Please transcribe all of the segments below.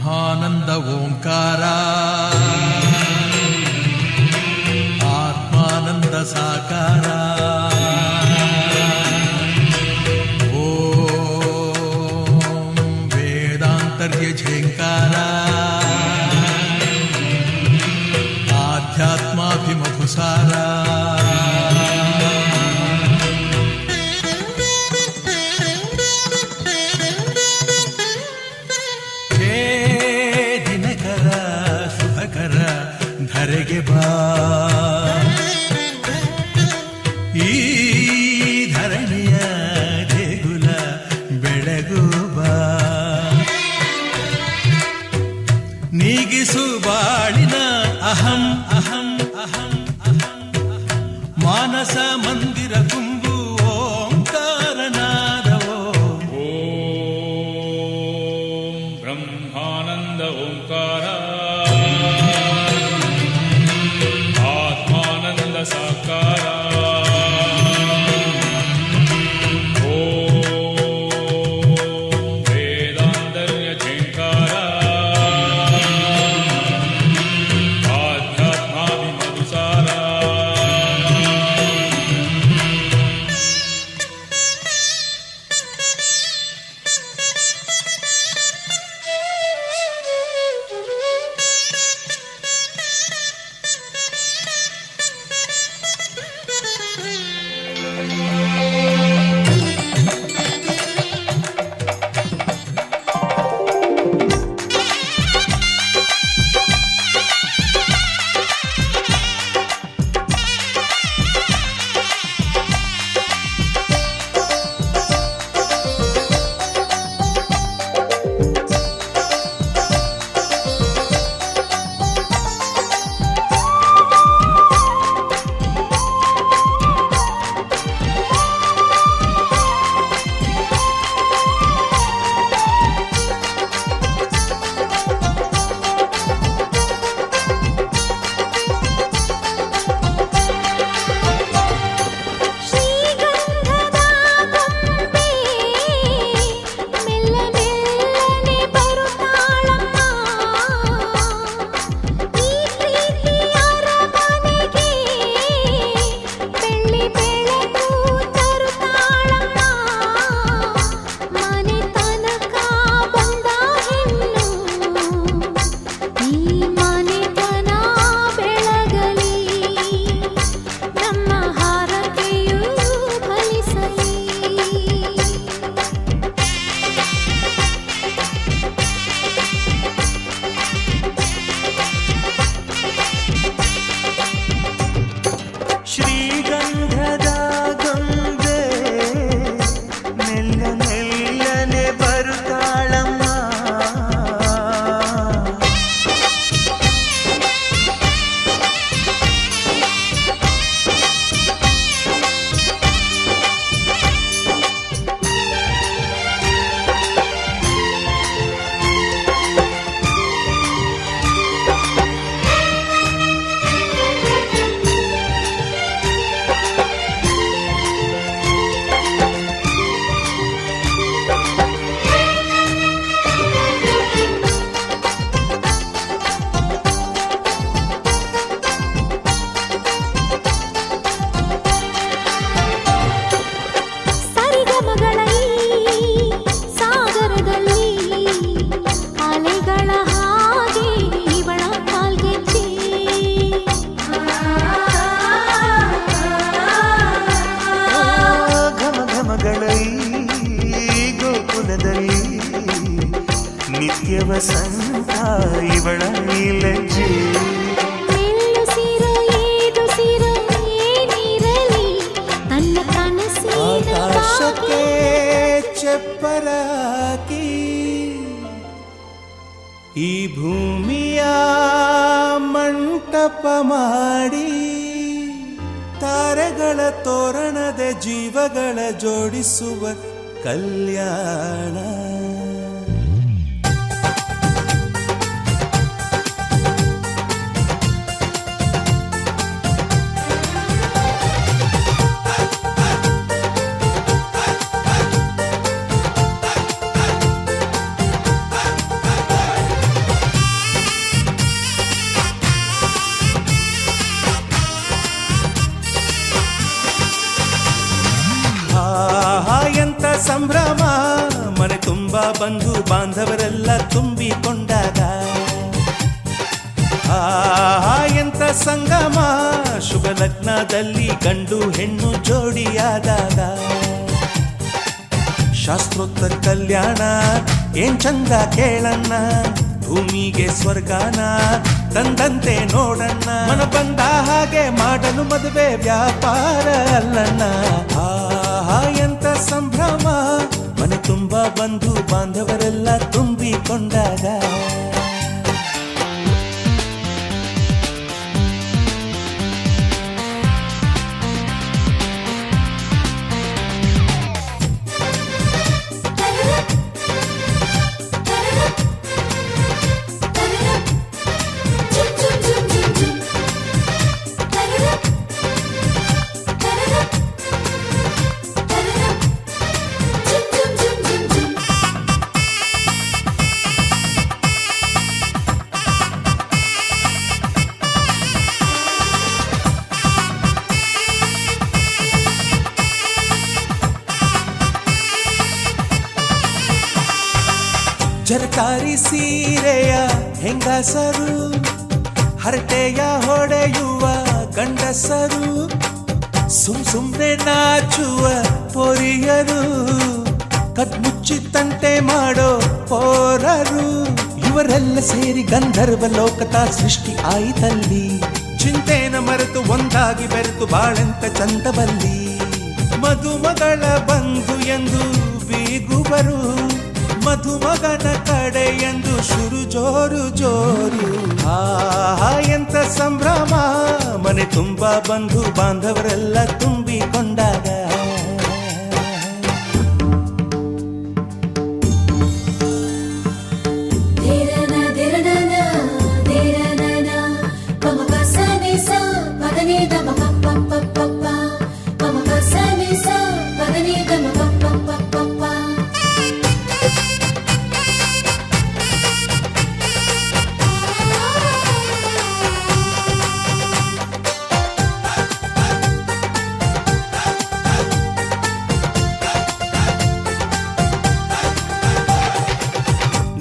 ಬ್ರಹ್ಮಾನಂದ ಓಂಕಾರ ಆತ್ಮಾನಂದ ಸಾಕಾರ ಓಂ ವೇದಾಂತರ್ಯ ಝೇಂಕಾರ ಆಧ್ಯಾತ್ಮಾಭಿಮಧುಸಾರ ಧರೆಗೆ ಬಾ ಈ ಧರಣಿಯ ದೇಗುಲ ಬೆಳಗು ಬಾ ನೀಗಿಸು ಬಾಳಿನ ಅಹಂ ಅಹಂ ಅಹಂ ಅಹಂ ಮಾನಸ ಮಂದಿರ ತುಂಬು ಓಂಕಾರನಾದವೋ ಓಂ ಬ್ರಹ್ಮಾನಂದ ಓಂಕಾರ ಸಾಕಾರ ಓಂ ವೇದಾಂತರ್ಯ ಝೇಂಕಾರ ಆಧ್ಯಾತ್ಮಾಭಿಮಧುಸಾರ ವಸಂತ ಇವಳ ನೀಲಜ್ಜೆ ಆಕಾಶಕ್ಕೆ ಚಪ್ಪರ ಹಾಕಿ ಈ ಭೂಮಿಯ ಮಂಟಪ ಮಾಡಿ ತಾರೆಗಳ ತೋರಣದ ಜೀವಗಳ ಜೋಡಿಸುವ ಕಲ್ಯಾಣ. ಬಂಧು ಬಾಂಧವರೆಲ್ಲ ತುಂಬಿಕೊಂಡಾಗ ಎಂತ ಸಂಗಮ ಶುಭ ಲಗ್ನದಲ್ಲಿ ಗಂಡು ಹೆಣ್ಣು ಜೋಡಿಯಾದಾಗ ಶಾಸ್ತ್ರೋತ್ತರ ಕಲ್ಯಾಣ ಏನ್ ಚಂದ ಕೇಳಣ್ಣ ಭೂಮಿಗೆ ಸ್ವರ್ಗಾನ ತಂದಂತೆ ನೋಡಣ್ಣ ಮನ ಬಂದ ಹಾಗೆ ಮಾಡಲು ಮದುವೆ ವ್ಯಾಪಾರ ಅಲ್ಲಣ್ಣ ಎಂತ ಸಂಭ್ರಮ ಮನೆ ತುಂಬ ಬಂಧು ಬಾಂಧವರೆಲ್ಲ ತುಂಬಿಕೊಂಡಾಗ ಜರಕಾರಿ ಸೀರೆಯ ಹೆಂಗಸರು ಹರಟೆಯ ಹೊಡೆಯುವ ಗಂಡಸರು ಸುಮ್ನೆ ನಾಚುವ ಪೊರಿಯರು ಕದ್ಮುಚ್ಚಿ ತಂಟೆ ಮಾಡೋ ಪೋರರು ಇವರೆಲ್ಲ ಸೇರಿ ಗಂಧರ್ವ ಲೋಕದ ಸೃಷ್ಟಿ ಆಯಿತಲ್ಲಿ ಚಿಂತೆನ ಮರೆತು ಒಂದಾಗಿ ಬೆರೆತು ಬಾಳೆಂತ ಚಂದವಲ್ಲಿ ಮದುಮಗಳ ಬಂಧು ಎಂದು ಬೀಗುವರು ಮಧುಮಗನ ಕಡೆ ಎಂದು ಶುರು ಜೋರು ಜೋರು ಎಂತ ಸಂಭ್ರಮ ಮನೆ ತುಂಬ ಬಂಧು ಬಾಂಧವರೆಲ್ಲ ತುಂಬಿಕೊಂಡಾಗ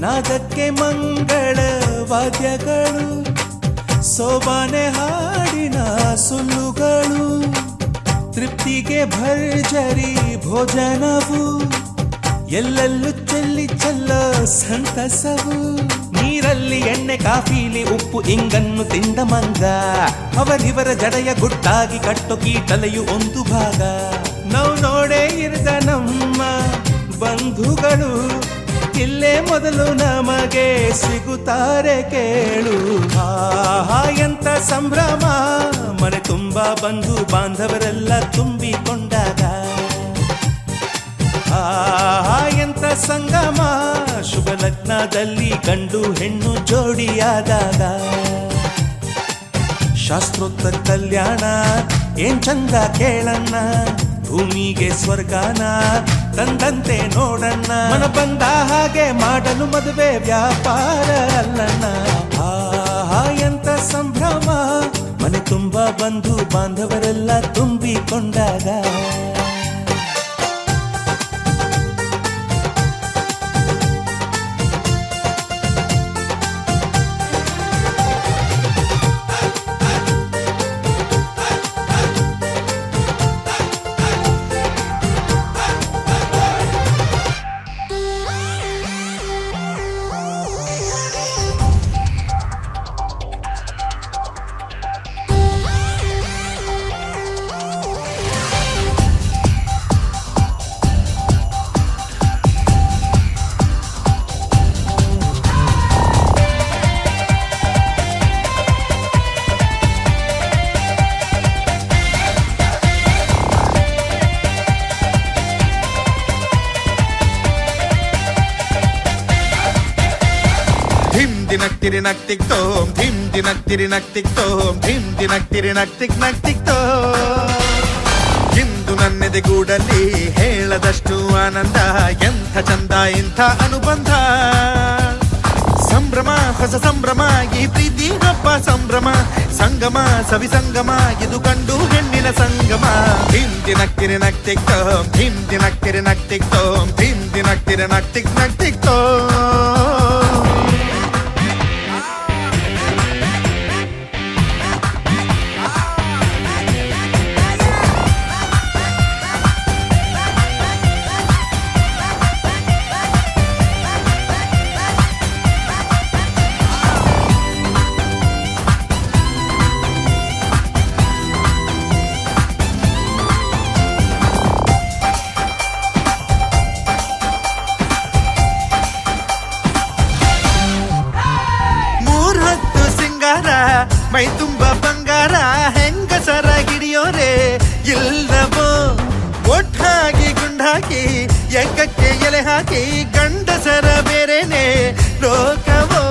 ನಾದಕ್ಕೆ ಮಂಗಳ ವಾದ್ಯಗಳು ಸೋಬಾನೆ ಹಾಡಿನ ಸುಳ್ಳುಗಳು ತೃಪ್ತಿಗೆ ಭರ್ಜರಿ ಭೋಜನವು ಎಲ್ಲೆಲ್ಲೂ ಚೆಲ್ಲಿ ಚೆಲ್ಲ ಸಂತಸವು ನೀರಲ್ಲಿ ಎಣ್ಣೆ ಕಾಫಿಲಿ ಉಪ್ಪು ಇಂಗನ್ನು ತಿಂದ ಮಂಗ ಅವರಿವರ ಜಡೆಯ ಗುಟ್ಟಾಗಿ ಕಟ್ಟು ಕೀಟಲೆಯು ಒಂದು ಭಾಗ ನಾವು ನೋಡೇ ಇರದ ನಮ್ಮ ಬಂಧುಗಳು ಇಲ್ಲೇ ಮೊದಲು ನಮಗೆ ಸಿಗುತ್ತಾರೆ ಕೇಳು ಎಂತ ಸಂಭ್ರಮ ಮನೆ ತುಂಬ ಬಂಧು ಬಾಂಧವರೆಲ್ಲ ತುಂಬಿಕೊಂಡಾಗ ಎಂತ ಸಂಗಮ ಶುಭ ಲಗ್ನದಲ್ಲಿ ಗಂಡು ಹೆಣ್ಣು ಜೋಡಿಯಾದಾಗ ಶಾಸ್ತ್ರೋತ್ತರ ಕಲ್ಯಾಣ ಏನ್ ಚಂದ ಕೇಳಣ್ಣ ಭೂಮಿಗೆ ಸ್ವರ್ಗಾನ ತಂದಂತೆ ನೋಡಣ್ಣ ಮನ ಬಂದ ಹಾಗೆ ಮಾಡಲು ಮದುವೆ ವ್ಯಾಪಾರ ಅಲ್ಲಣ್ಣ ಎಂತ ಸಂಭ್ರಮ ಮನೆ ತುಂಬ ಬಂಧು ಬಾಂಧವರೆಲ್ಲ ತುಂಬಿಕೊಂಡಾಗ ದಿನಕ್ತಿರಿ ನಕ್ತಿಕ್ ತೋಂ ಧಿಮ್ ದಿನಕ್ತಿರಿ ನಕ್ತಿಕ್ ತೋಂ ಧಿಮ್ ದಿನಕ್ತಿರಿ ನಕ್ತಿಕ್ ನಕ್ತಿಕ್ ತೋಂ ಇಂದು ನನ್ನೆದೆಗೂಡಲ್ಲಿ ಹೇಳದಷ್ಟು ಆನಂದ ಎಂಥ ಚಂದ ಇಂಥ ಅನುಬಂಧ ಸಂಭ್ರಮ ಸಂಭ್ರಮ ಹೊಸ ಸಂಭ್ರಮ ಈ ಪ್ರೀತಿ ಹಬ್ಬ ಸಂಭ್ರಮ ಸಂಗಮ ಸವಿ ಸಂಗಮ ಇದು ಗಂಡು ಹೆಣ್ಣಿನ ಸಂಗಮ ಧಿಮ್ ದಿನಕ್ತಿರಿ ನಕ್ತಿಕ್ತೋಂ ಧಿಮ್ ದಿನಕ್ತಿರಿ ನಕ್ತಿಕ್ತೋಂ ಧಿಮ್ ದಿನಕ್ತಿರಿ ನಕ್ತಿಕ್ ನಕ್ತಿಕ್ತೋಂ ಮೈ ತುಂಬ ಬಂಗಾರ ಹೆಂಗಸರ ಹಿಡಿಯೋರೆ ಇಲ್ಲವೋ ಒಟ್ಟಾಗಿ ಗುಂಡಾಕಿ ಎಕ್ಕಕ್ಕೆ ಎಲೆ ಹಾಕಿ ಗಂಡಸರ ಬೇರೆನೆ ಲೋಕವೋ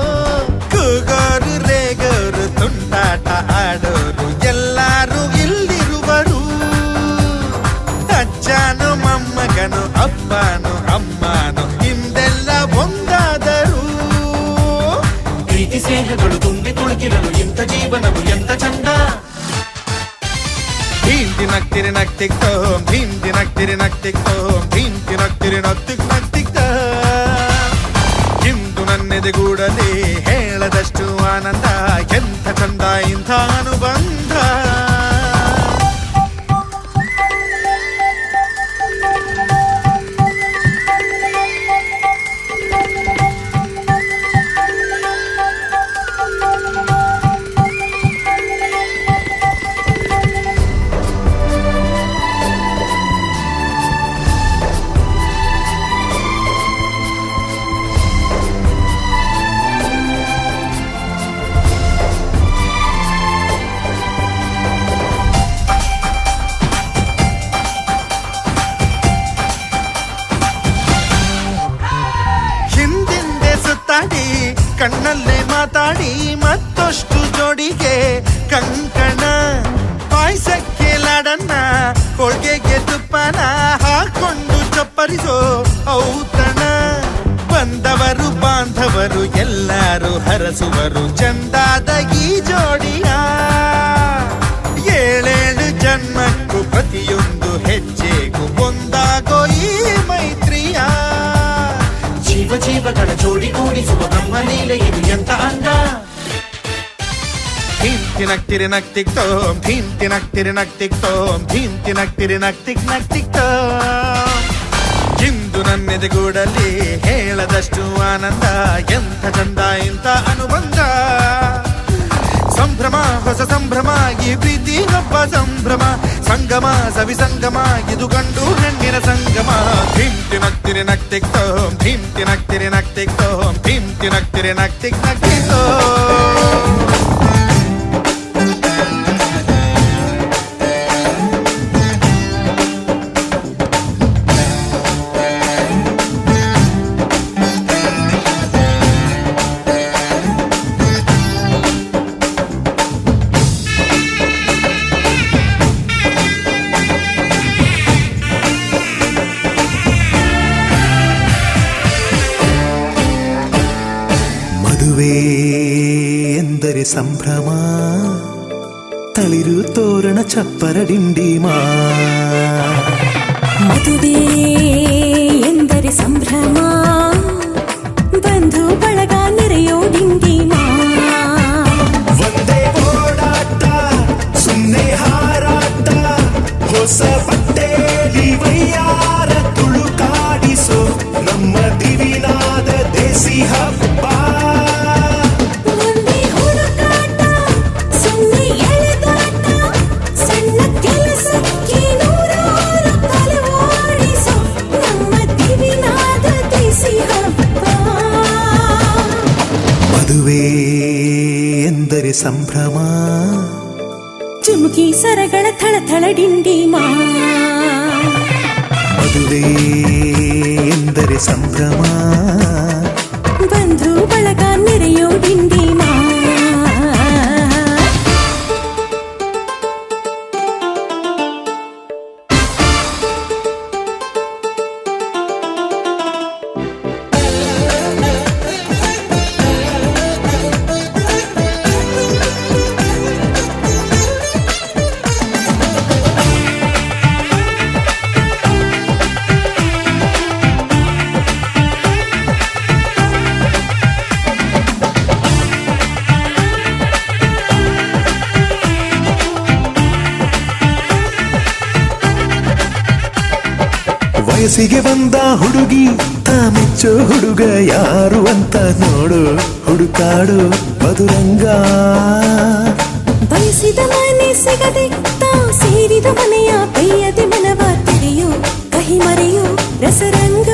ಕೂಗೋರು ರೇಗೋರು ತುಂಟಾಟ ಆಡೋರು ಎಲ್ಲಾರು ಇಲ್ಲಿರುವರು ಅಜ್ಜನು ಮೊಮ್ಮಗನು ಅಪ್ಪನು ಅಮ್ಮನು ಹಿಂದೆಲ್ಲ ಒಂದಾದರು ಪ್ರೀತಿ ಸ್ನೇಹಗಳು ತುಂಬಿ ತುಳುಕಿರಲು ಇಂಥ ಜೀವನವು ಎಂತ ಚಂದ ಧೀಮ್ ದಿನಕ್ತಿರಿ ನಕ್ತಿಕ್ತೋಂ ಧೀಮ್ ದಿನಕ್ತಿರಿ ನಕ್ತಿಕ್ತೋಂ ಧೀಮ್ ದಿನಕ್ತಿರಿ ನಕ್ತಿಕ್ ನಕ್ತಿಕ್ತ ಇಂದು ನನ್ನೆದೆಗೂಡಲಿ ಹೇಳದಷ್ಟು ಆನಂದ ಎಂಥ ಚಂದ ಇಂಥ ಅನುಬಂಧ ಕಣ್ಣಲ್ಲೇ ಮಾತಾಡಿ ಮತ್ತಷ್ಟು ಜೋಡಿಗೆ ಕಂಕಣ ಪಾಯಸಕ್ಕೆ ಲಾಡನ್ನ ಹೋಳಿಗೆಗೆ ತುಪ್ಪನ ಹಾಕೊಂಡು ಚಪ್ಪರಿಸೋ ಔತಣ ಬಂದವರು ಬಾಂಧವರು ಎಲ್ಲರೂ ಹರಸುವರು ಚಂದಾದ ಈ ಜೋಡಿಯ ಏಳೇಳು ಜನ್ಮಕ್ಕೂ ಪ್ರತಿಯೊಂದು ಹೆಜ್ಜೆಗೂ ಒಂದಾಗೋ ಈ ಮೈತ್ರಿಯ ಜೀವ ಜೀವಗಳ ಜೋಡಿ ಕೂಡಿಸುವ ಬ್ರಹ್ಮಲೀಲೆ ಇದು ಎಂತ ಅಂದ ಧೀಮ್ ದಿನಕ್ತಿರಿ ನಕ್ತಿಕ್ತೋಂ ಧೀಮ್ ದಿನಕ್ತಿರಿ ನಕ್ತಿಕ್ತೋಂ ಧೀಮ್ ದಿನಕ್ತಿರಿ ನಕ್ತಿಕ್ ನಕ್ತಿಕ್ತೋಂ ಇಂದು ನನ್ನೆದೆಗೂಡಲಿ ಹೇಳದಷ್ಟು ಆನಂದ ಎಂಥ ಚಂದ ಇಂಥ ಅನುಬಂಧ ಸಂಭ್ರಮ ಹೊಸ ಸಂಭ್ರಮ ಈ ಪ್ರೀತಿ ಹಬ್ಬ ಸಂಭ್ರಮ ಸಂಗಮ ಸವಿ ಸಂಗಮ ಇದು ಗಂಡು ಹೆಣ್ಣಿನ ಸಂಗಮ ಧೀಮ್ ದಿನಕ್ತಿರಿ ನಕ್ತಿಕ್ತೋಂ ಧೀಮ್ ದಿನಕ್ತಿರಿ ನಕ್ತಿಕ್ತೋಂ ಧೀಮ್ ದಿನಕ್ತಿರಿ ನಕ್ತಿಕ್ ನಕ್ತಿಕ್ತೋಂ ಮದುವೆ ಎಂದರೆ ಸಂಭ್ರಮ ತಳಿರು ತೋರಣ ಚಪ್ಪರ ಡಿಂಡಿಮಾ ಮದುವೆ ಎಂದರೆ ಸಂಭ್ರಮ ಬಂಧು ಬಳಗ ನೆರೆಯೋ ಡಿಂಡಿಮಾ ಒಂದೇ ಓಡಾಟ ಸುಮ್ಮನೆ ಹಾರಾಟ ಹೊಸ ಬಟ್ಟೆಲಿ ವೈಯಾರ ತುಳುಕಾಡಿಸೋ ನಮ್ಮ ದಿವಿನಾದ ದೇಸಿ ಹಬ್ಬ ಮದುವೆ ಎಂದರೆ ಸಂಭ್ರಮ ಚುಮುಕಿ ಸರಗಳ ಥಳಥಳ ಡಿಂಡಿಮಾ ಮದುವೆ ಎಂದರೆ ಸಂಭ್ರಮ ಬಂಧು ಬಳಗ ನೆರೆಯೋ ಡಿಂಡಿಮಾ ವಯಸ್ಸಿಗೆ ಬಂದ ಹುಡುಗಿ ಮೆಚ್ಚೋ ಹುಡುಗ ಯಾರು ಅಂತ ನೋಡು ಹುಡುಕಾಡು ಮಧುರಂಗ. ಬಯಸಿದ ಮನೆ ಸಿಗದೆ ತಾ ಸೇರಿದ ಮನೆಯ ಬೈಯದೆ ಮನವ ತೆರೆಯೋ ಕಹಿ ಮರೆಯೋ ರಸರಂಗ.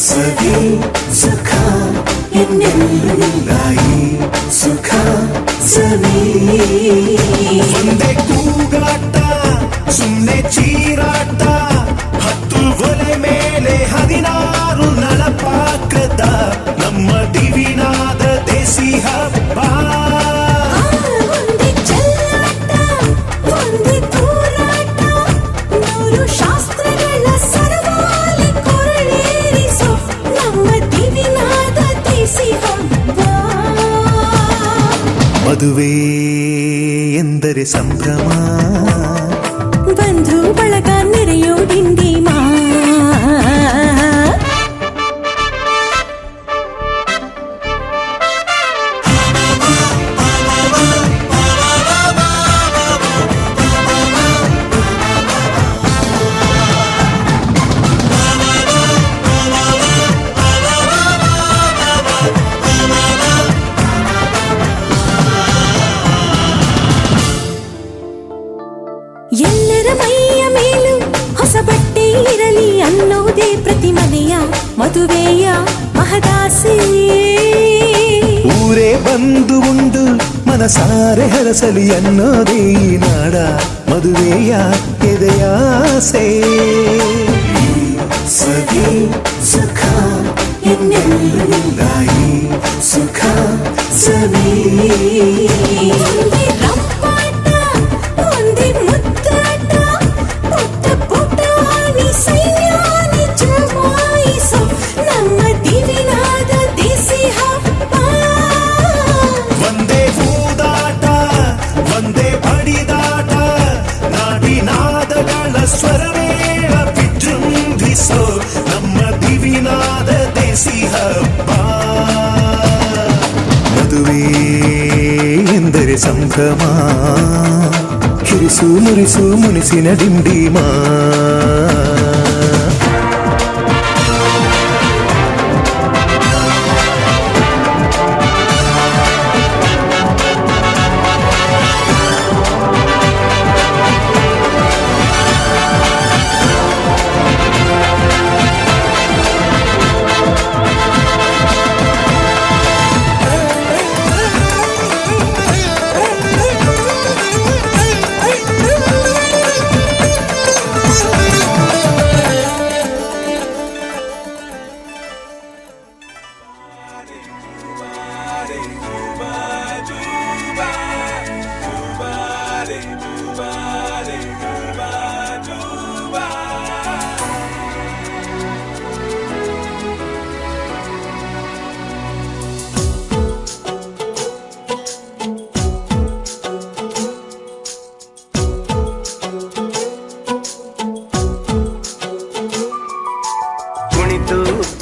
ಸವಿ ಸುಖ ಇನ್ನೆಲ್ಲಾಯಿ ಸುಖ ಸವಿ. ಒಂದೇ ಕೂಗಾಟ ಸುಮ್ಮನೆ ಚೀರಾಟ, 10 ಒಲೆ ಮೇಲೆ 16 ನಳಪಾಕದ ನಮ್ಮ ದಿವಿನಾದ ದೇಸಿ ಹಬ್ಬ. ಒಂದೇ ಚೆಲ್ಲಾಟ ಒಂದೇ ತೂರಾಟ, 100 ಶಾಸ್ತ್ರಗಳ ಸರಮಾಲೆ ಕೊರಳೇರಿಸೋ ನಮ್ಮ ದಿವಿನಾದ ದೇಸಿ ಹಬ್ಬ. ಮದುವೆ ಎಂದರೆ ಸಂಭ್ರಮ, ಬಂಧು ಬಳಗ ನೆರೆಯೋ ಡಿಂಡಿಮಾ. ಎಲ್ಲರ ಮೈಯ ಮೇಲೂ ಹೊಸ ಬಟ್ಟೆ ಇರಲಿ ಅನ್ನೋದೇ ಪ್ರತಿ ಮನೆಯ ಮದುವೆಯ ಮಹದಾಸೆ. ಊರೇ ಬಂದು ಉಂಡು ಮನಸಾರೆ ಹರಸಲಿ ಅನ್ನೋದೇ ಈ ನಾಡ ಮದುವೆಯ ಎದೆಯಾಸೆ. ಸವಿ ಸುಖ ಇನ್ನೆಲ್ಲಾಯಿ ಸುಖ ಸವಿ. ಒಂದೇ ರಂಪಾಟ ಒಂದೇ ಮುದ್ದಾಟ, ಪುಟ್ಟ ಪುಟಾಣಿ ಸೈನ್ಯಾನಿ ಜಮಾಯಿಸೋ ನಮ್ಮ ದಿವಿನಾದ ದೇಸಿ ಹಬ್ಬ. ಒಂದೇ ಹೂದಾಟ ಒಂದೇ ಬಡಿದಾಟ, ನಾಡಿನಾದಗಳ ಸ್ವರವೇಳ ವಿಜೃಂಭಿಸೋ ನಮ್ಮ ದಿವಿನಾದ ದೇಸಿ ಹಬ್ಬ. ಮದುವೆ ಎಂದರೆ ಸಂಭ್ರಮ, ಕಿರಿಸು ಮುರಿಸು ಮುನಿಸಿನ ಡಿಂಡಿಮಾ.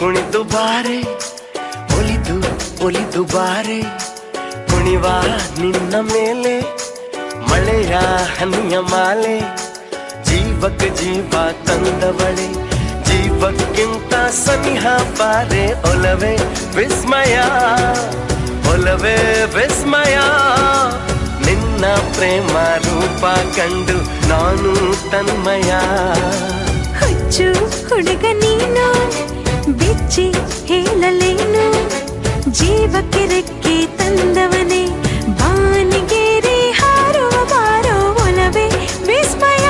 ಕುಣಿದು ಬಾರೆ ಒಲಿದು ಒಲಿದು ಬಾರೆ, ಕುಣಿವ ನಿನ್ನ ಮೇಲೆ ಮಳೆಯ ಹನಿಯ ಮಾಲೆ. ಜೀವಕ್ಕೆ ಜೀವ ತಂದವಳೆ ಜೀವಕ್ಕಿಂತ ಸನಿಹ ಬಾರೆ, ಒಲವೇ ವಿಸ್ಮಯ ಒಲವೇ ವಿಸ್ಮಯ. ನಿನ್ನ ಪ್ರೇಮ ರೂಪ ಕಂಡು ನಾನು ತನ್ಮಯ. ಹುಚ್ಚು ಹುಡುಗ ನೀನು ಬಿಚ್ಚಿ ಹೇಳಲೇನು, ಜೀವಕ್ಕೆ ರೆಕ್ಕೆ ತಂದವನೇ ಬಾನಿಗೇರಿ ಹಾರುವ ಬಾರೋ ಒಲವೇ ವಿಸ್ಮಯ.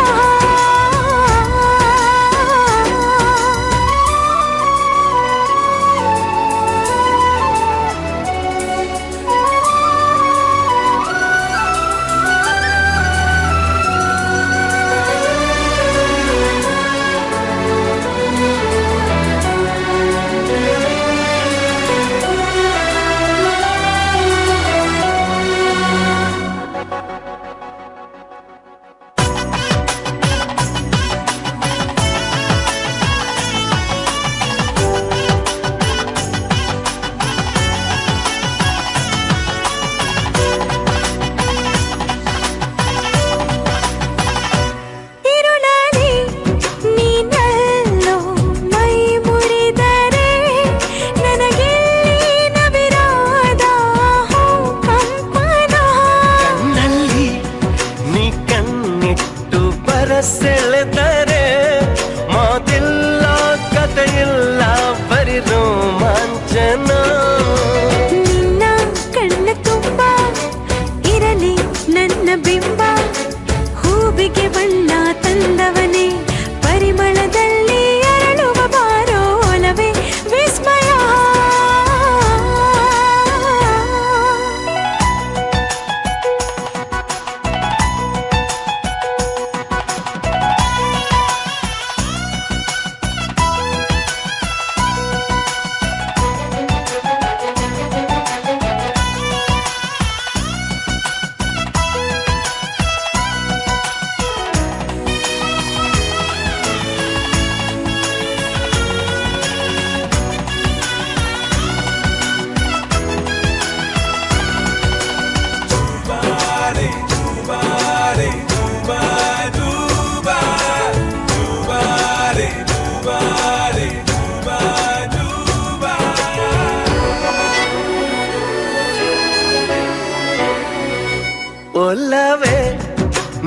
ಒಲವೇ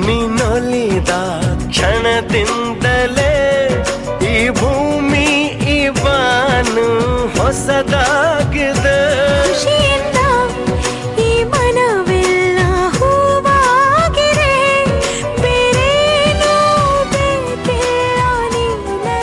ನೀನೊಲಿದ ಕ್ಷಣದಿಂದಲೇ ಈ ಭೂಮಿ ಈ ಬಾನು ಹೊಸದಾಗಿದೆ. ಖುಷಿಯಿಂದ ಈ ಮನವೆಲ್ಲ ಹೂವಾಗಿದೆ, ಬೇರೇನೂ ಬೇಕಿಲ್ಲ ನೀನಲ್ಲದೆ.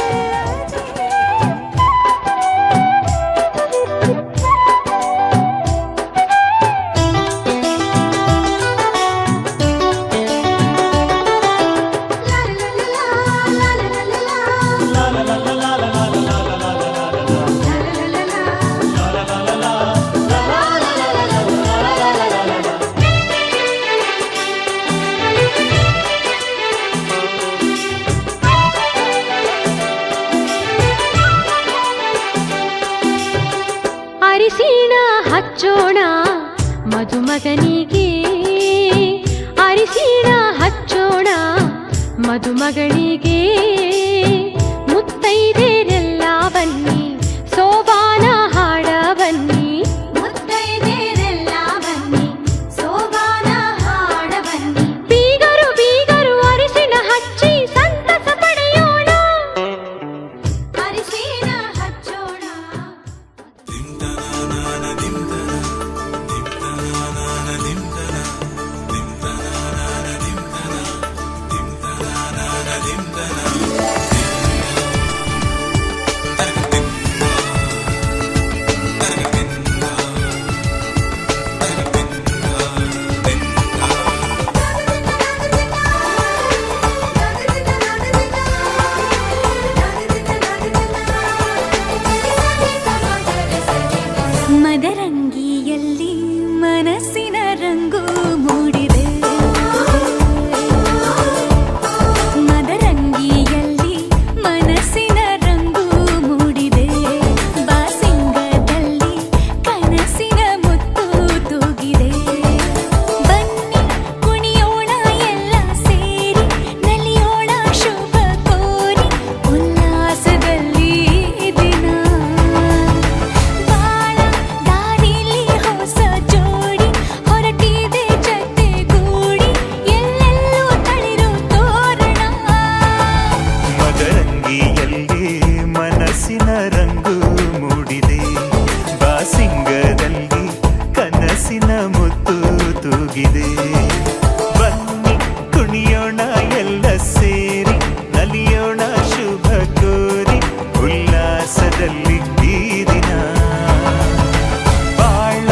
ಅರಿಶಿಣ ಹಚ್ಚೋಣ ಮದುಮಗನಿಗೆ, ಅರಿಶಿಣ ಹಚ್ಚೋಣ ಮದುಮಗಳಿಗೆ, ಮುತ್ತೈದೆರೆಲ್ಲ ಬನ್ನಿ ಸೋಬಾನ ಹಾಡ ಬನ್ನಿ, ಮುತ್ತೈದೆರೆಲ್ಲ ಬನ್ನಿ ಸೋಬಾನ ಹಾಡ ಬನ್ನಿ. ಬೀಗರು ಬೀಗರು ಅರಿಶಿಣ ಹಚ್ಚಿ ಸಂತಸ ಪಡೆಯೋಣ, ಅರಿಶಿಣ ಹಚ್ಚೋಣ. ಮದರಂಗಿಯಲ್ಲಿ ಮನಸ್ಸಿನ ರಂಗು ಮೂಡಿದೆ, ಮದರಂಗಿಯಲ್ಲಿ ಮನಸ್ಸಿನ ರಂಗು ಮೂಡಿದೆ, ಬಾಸಿಂಗದಲ್ಲಿ ಕನಸಿನ ಮುತ್ತು ತೂಗಿದೆ. ಬನ್ನಿ ಕುಣಿಯೋಣ ಎಲ್ಲ ಸೇರಿ, ನಲಿಯೋಣ ಶುಭ ಕೋರಿ, ಉಲ್ಲಾಸದಲ್ಲಿ ದಿನ ಬಾಳ ದಾರಿಲಿ ಹೊಸ ಜೋಡಿ ಹೊರಟಿದೆ ಜತೆಗೂಡಿ, ಎಲ್ಲೆಲ್ಲೂ ತಳಿರು ತೋರಣ. ಮದರಂಗಿಯಲ್ಲಿ ಮನಸ್ಸಿನ ರಂಗು ಮೂಡಿದೆ, ಬಾಸಿಂಗದಲ್ಲಿ ಕನಸಿನ ಮುತ್ತು ತೂಗಿದೆ. ಬನ್ನಿ ಕುಣಿಯೋಣ ಎಲ್ಲ ಸೇರಿ, ನಲಿಯೋಣ ಶುಭ ಕೋರಿ, ಉಲ್ಲಾಸದಲ್ಲಿ ಈ ದಿನ ಬಾಳ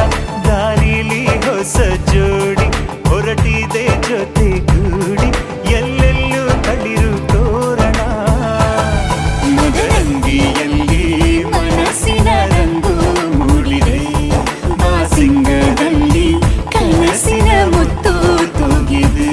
ದಾರಿಲಿ ಹೊಸ ಜೋಡಿ ಹೊರಟಿದೆ ಜೊತೆಗೂಡಿ, ಎಲ್ಲೆಲ್ಲೂ ತಳಿರು ತೋರಣ. ಮದರಂಗಿಯಲ್ಲಿ ಮನಸ್ಸಿನ ರಂಗು ಮೂಡಿದೆ, ಬಾಸಿಂಗದಲ್ಲಿ ಕನಸಿನ ಮುತ್ತು ತೂಗಿದೆ.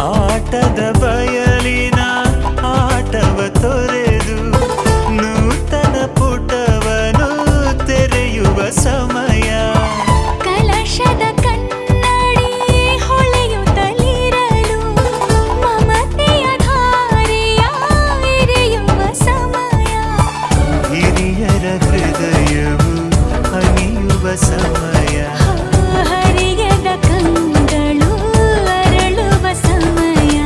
ಆಟದ ಬಯಲಿನ ಆಟವ ತೊರೆದು ನೂತನ ಪುಟವನು ತೆರೆಯುವ ಸಮಯ. ಕಲಶದ ಕನ್ನಡಿ ಹೊಳೆಯುತ್ತಲಿರಲು, ಮಮತೆಯ ಧಾರೆಯ ಎರೆಯುವ ಸಮಯ. ಹಿರಿಯರ ಹೃದಯವು ಹನಿಯುವ ಸಮಯ. ಹರಿಯದ ಕಂಗಳು ಅರಳುವ ಸಮಯ.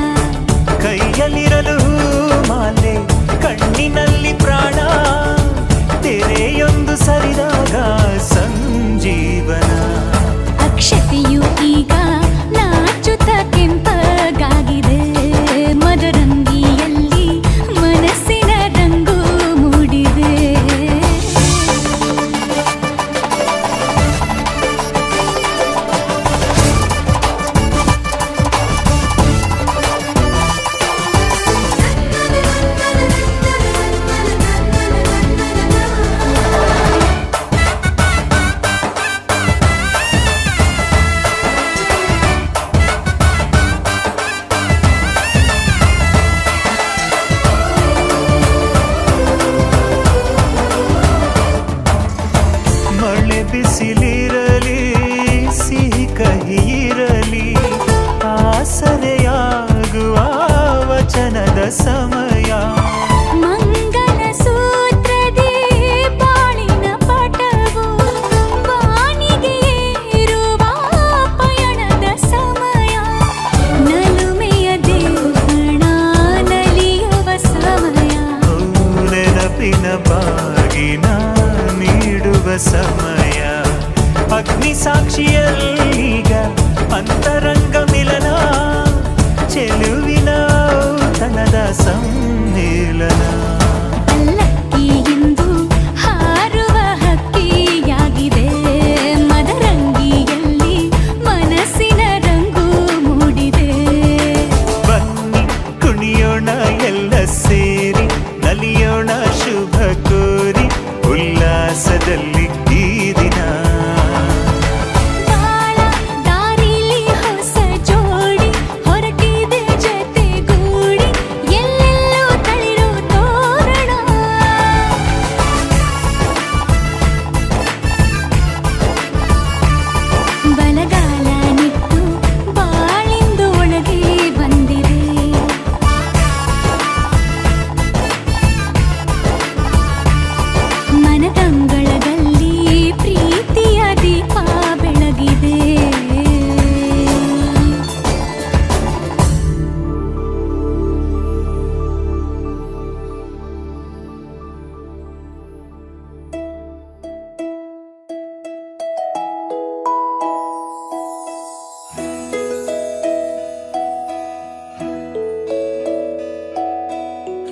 ಕೈಯಲ್ಲಿರಲು ಮಾಲೆ, ಕಣ್ಣಿನಲ್ಲಿ ಪ್ರಾಣ, ತೆರೆಯೊಂದು ಸರಿದಾಗ ಸಂಜೀವನ. ಅಕ್ಷತೆಯು ಈಗ ನಾಚುತ್ತ ಕೆಂಪಗಾಗಿದೆ, ಮದರಂಗಿಯಲ್ಲಿ ಮನಸ್ಸಿನ ರಂಗು ಮೂಡಿದೆ. ಸಮಯ. ಮಂಗಲ ಸೂತ್ರದಿ ಬಾಳಿನ ಪಟವು ಬಾನಿಗೆ ಏರುವ ಪಯಣದ ಸಮಯ. ನಲುಮೆಯ ದೇವಣ ನಲಿಯುವ ಸಮಯ. ನೆನಪಿನ ಬಾಗಿನ ನೀಡುವ ಸಮಯ. ಅಗ್ನಿ ಸಾಕ್ಷಿಯಲ್ಲೀಗ ಅಂತರಂಗ ಮಿಲನ. ಚೆಲುವಿನ ಔತಣದ ಸಮ್ಮಿಲನ. ಪಲ್ಲಕ್ಕಿಯಿಂದ ಹಾರುವ ಹಕ್ಕಿಯಾಗಿದೆ. ಮದರಂಗಿಯಲ್ಲಿ ಮನಸ್ಸಿನ ರಂಗು ಮೂಡಿದೆ. ಬನ್ನಿ ಕುಣಿಯೋಣ ಎಲ್ಲ ಸೇರಿ, ನಲಿಯೋಣ ಶುಭ ಕೋರಿ ಉಲ್ಲಾಸದಲ್ಲಿ ಈ ದಿನ. ಬಾಳ ದಾರಿಲಿ ಹೊಸ ಜೋಡಿ ಹೊರಟಿದೆ ಜತೆಗೂಡಿ. ಎಲ್ಲೆಲ್ಲೂ ತಳಿರು ತೋರಣ. ಬಲಗಾಲ ನಿಟ್ಟು ಬಾಳಿಂದು ಒಳಗೆ ಬಂದಿದೆ. ಮನದಂಗಳದಲ್ಲಿ ಪ್ರೀತಿಯ ದೀಪ ಬೆಳಗಿದೆ.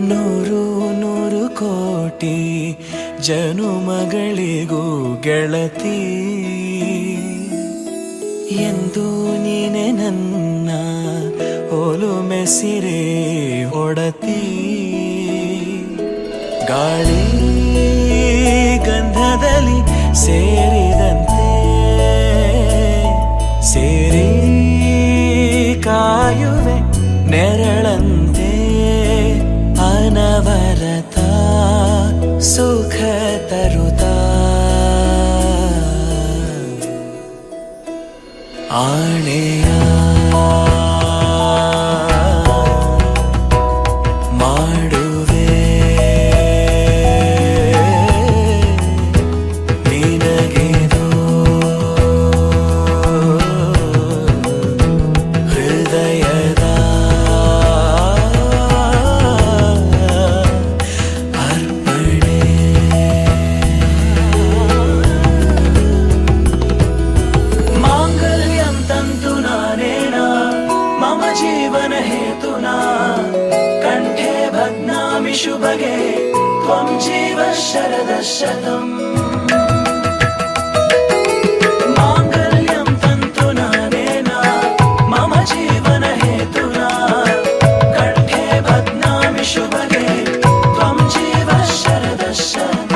ನೂರು ನೂರು ಕೋಟಿ ಜನುಮಗಳಿಗೂ ಗೆಳತಿ ಎಂದು ನೀನೆ ನನ್ನ ಒಲುಮೆ ಸಿರೆ ಒಡತಿ. ಗಾಳಿ ಗಂಧದಲ್ಲಿ ಸೇರಿದಂತೆ ಸೇರಿ ಕಾಯುವೆ ನೆರಳಂತೆ. ಅನವರತ ಸುಖ ತರುತ್ತಾ ಆಣೆಯ ಮಾಡುವೆ ನಿನಗೆದೋ ಹೃದಯದ ಅರ್ಪಣೆ. ಮಾಂಗಲ್ಯಂ ತಂತು ನಾನೇನ ಮಮ ಜೀವನ ಹೇತುನಾ. ಕಂಠೆ ಭಗ್ನಾಮಿ ಶುಭಗೆ ತ್ವಂ ಜೀವ ಶರದ ಶತಂ. ಮಾಂಗಲ್ಯಂ ತಂತು ನಾನೇನ ಮಮ ಜೀವನ ಹೇತುನಾ. ಕಂಠೆ ಭಗ್ನಾಮಿ ಶುಭಗೆ ತ್ವಂ ಜೀವ ಶರದ ಶತಂ.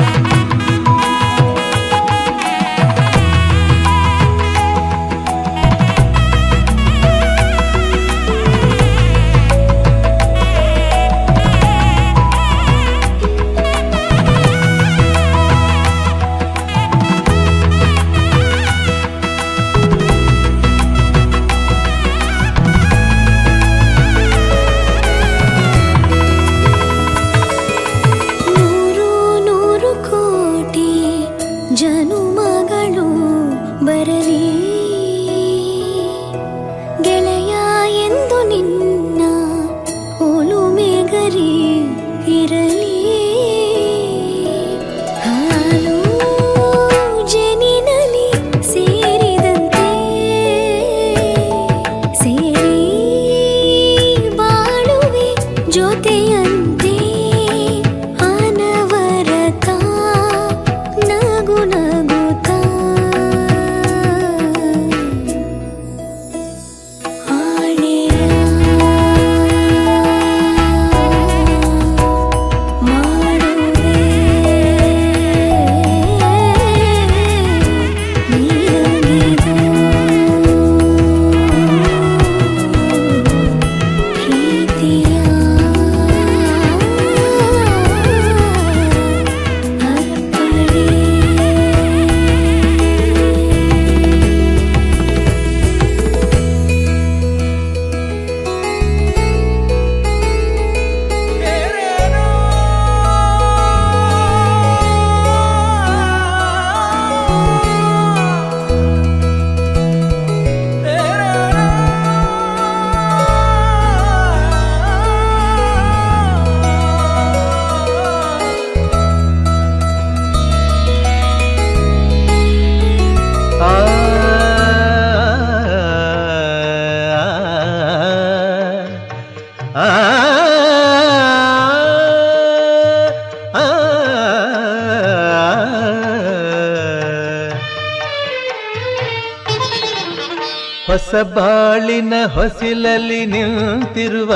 ಹೊಸ ಬಾಳಿನ ಹೊಸಿಲಲ್ಲಿ ನಿಂತಿರುವ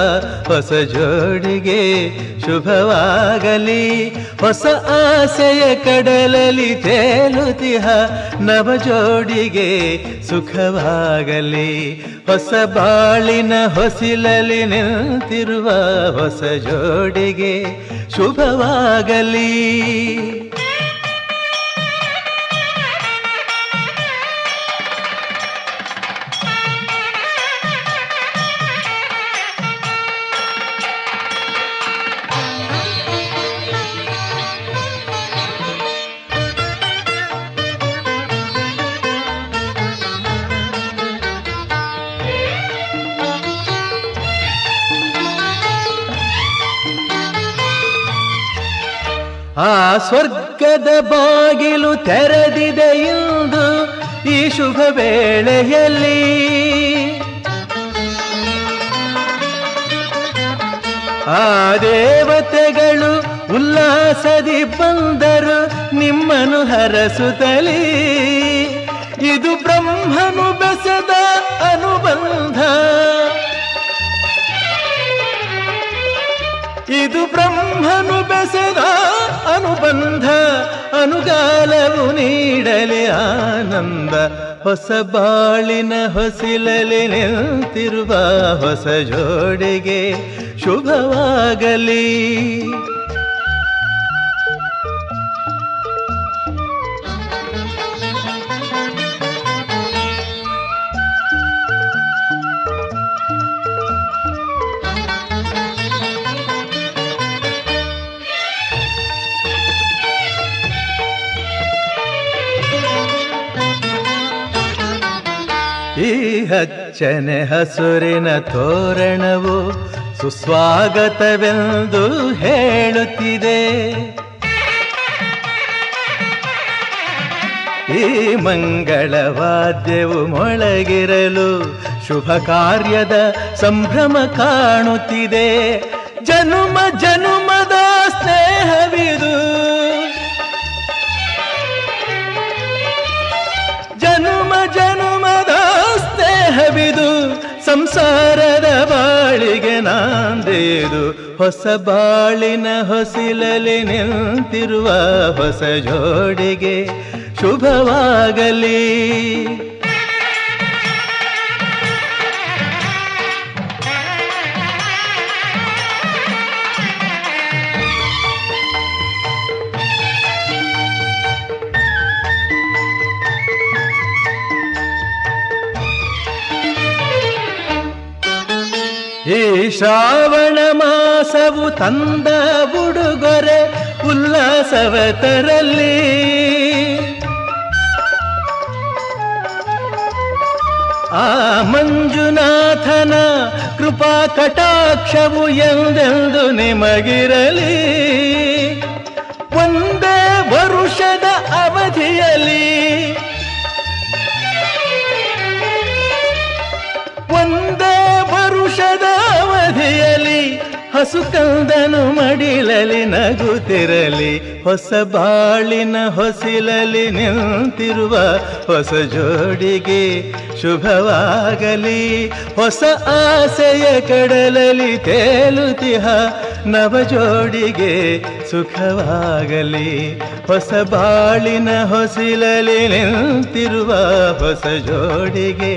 ಹೊಸ ಜೋಡಿಗೆ ಶುಭವಾಗಲಿ. ಹೊಸ ಆಸೆಯ ಕಡಲಲ್ಲಿ ತೇಲುತಿಹ ನವ ಜೋಡಿಗೆ ಸುಖವಾಗಲಿ. ಹೊಸ ಬಾಳಿನ ಹೊಸಿಲಲ್ಲಿ ನಿಂತಿರುವ ಹೊಸ ಜೋಡಿಗೆ ಶುಭವಾಗಲಿ. ಆ ಸ್ವರ್ಗದ ಬಾಗಿಲು ತೆರೆದಿದೆ ಇಂದು ಈ ಶುಭ ವೇಳೆಯಲ್ಲಿ. ಆ ದೇವತೆಗಳು ಉಲ್ಲಾಸದಿ ಬಂದರು ನಿಮ್ಮನ್ನು ಹರಸುತ್ತಲೇ. ಇದು ಬ್ರಹ್ಮನು ಬೆಸೆದ ಅನುಬಂಧ, ಇದು ಬ್ರಹ್ಮನು ಬೆಸೆದ ಅನುಬಂಧ. ಅನುಗಾಲವು ನೀಡಲಿ ಆನಂದ. ಹೊಸ ಬಾಳಿನ ಹೊಸಿಲಲಿ ನಿಂತಿರುವ ಹೊಸ ಜೋಡಿಗೆ ಶುಭವಾಗಲಿ. ಈ ಹಚ್ಚನೆ ಹಸುರಿನ ತೋರಣವು ಸುಸ್ವಾಗತವೆಂದು ಹೇಳುತ್ತಿದೆ. ಈ ಮಂಗಳವಾದ್ಯವು ಮೊಳಗಿರಲು ಶುಭ ಕಾರ್ಯದ ಸಂಭ್ರಮ ಕಾಣುತ್ತಿದೆ. ಜನುಮ ಜನುಮದ ಸ್ನೇಹವಿದು, ಜನುಮ ಜನುಮದ ಸ್ನೇಹವಿದು. ಸಂಸಾರದ ಬಾಳಿಗೆ ನಾಂದೇದು. ಹೊಸ ಬಾಳಿನ ಹೊಸಿಲಲಿ ನಿಂತಿರುವ ಹೊಸ ಜೋಡಿಗೆ ಶುಭವಾಗಲಿ. ಈ ಶ್ರಾವಣ ಮಾಸವು ತಂದ ಉಡುಗೊರೆ ಉಲ್ಲಾಸವ ತರಲಿ. ಆ ಮಂಜುನಾಥನ ಕೃಪಾ ಕಟಾಕ್ಷವು ಎಂದೆಂದು ನಿಮಗಿರಲಿ. ಒಂದೇ ವರುಷದ ಅವಧಿಯಲ್ಲಿ, ಒಂದೇ ವರುಷದ ಅವಧಿಯಲ್ಲಿ ಹಸು ಕಂದನು ಮಡಿಲಲಿ ನಗುತ್ತಿರಲಿ. ಹೊಸ ಬಾಳಿನ ಹೊಸಿಲಲಿ ನಿಂತಿರುವ ಹೊಸ ಜೋಡಿಗೆ ಶುಭವಾಗಲಿ. ಹೊಸ ಆಸೆಯ ಕಡಲಲಿ ತೇಲುತಿಹ ನವ ಜೋಡಿಗೆ ಸುಖವಾಗಲಿ. ಹೊಸ ಬಾಳಿನ ಹೊಸಿಲಲಿ ನಿಂತಿರುವ ಹೊಸ ಜೋಡಿಗೆ